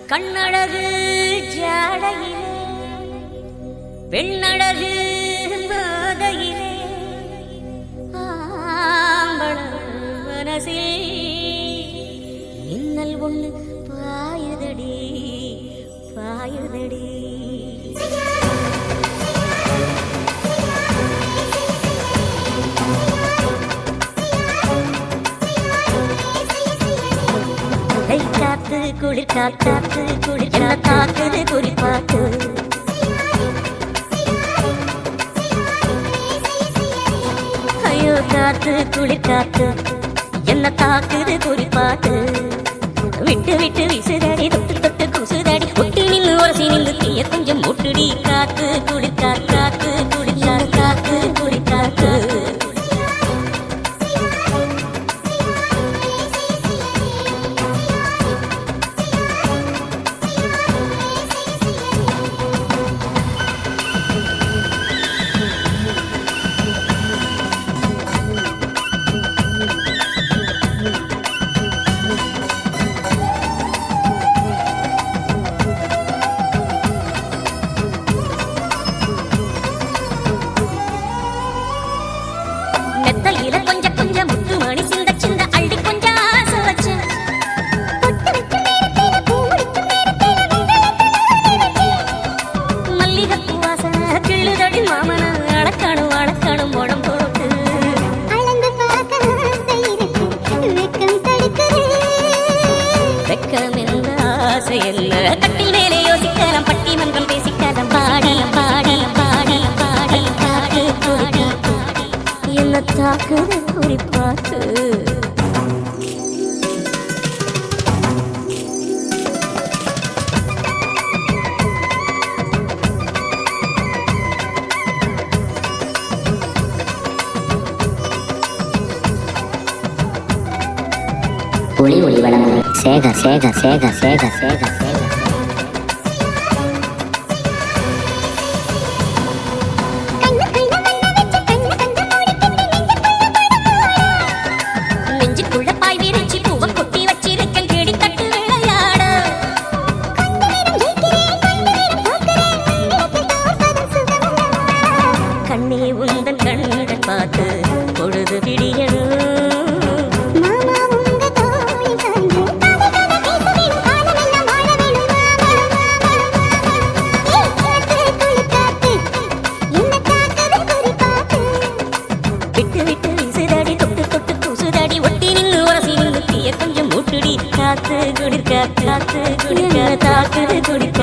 கண்ணழகு ஜாடையிலே பெண்ணழகு போதையிலே ஆம்பள மனசில் மின்னல் ஒண்ணு பாயுதடி பாயுதடி. காத்து குளிர் காத்து குளிர் காத்துது குறிப்பாத்து ஐயோ காத்து குளிர் காத்து என்ன தாக்குது குறிப்பாத்து விட்டு விட்டு விசுதடி தொட்டு தொட்டு குசுதடி ஒட்டி நின்று ஒரசி நின்று தீய கொஞ்சம் முட்டுடி காத்து குளிர் காத்து குளிர் காத்து குளிர் காத்து. மெத்தையில கொஞ்சம் கொஞ்சம் முத்து மணி சிந்த சிந்த அள்ளி கொஞ்சம் ஆசை வச்சு மல்லிகைப்பூ வாசனை கிள்ளுதடி மாமன அடக்கணும் அடக்கணும் உடம் போட்டு வெக்கம் என்ன ஆசை என்ன கட்டில் மேலே யோசிக்கலாம் பட்டி மன்றம் பேசிக்கலாம் பாடலாம் பாடலாம் பாடலாம் பாடலாம் பாடு பாடு என்ன தாக்குது குறிப்பாத்து. ஒளி ஒளி வழங்கும் சேகர் சேகர் சேகர் சேகர் சேகர் சேகர் நெஞ்சுக்குள்ள பாய் விரிச்சு பூவை கொட்டி வச்சிருக்கேன் தேடி தட்டு விளையாட கண்ணே உந்தன் கண்கள் பார்த்து பொழுது விடியணும் விட்டு விட்டு விசுதடி தொட்டு தொட்டு குசுதடி ஒட்டி நின்று உரசி நின்று தீய கொஞ்சம் மூட்டுடி காத்து குடிர் காத்து குடிக்க தாக்குது குடிக்க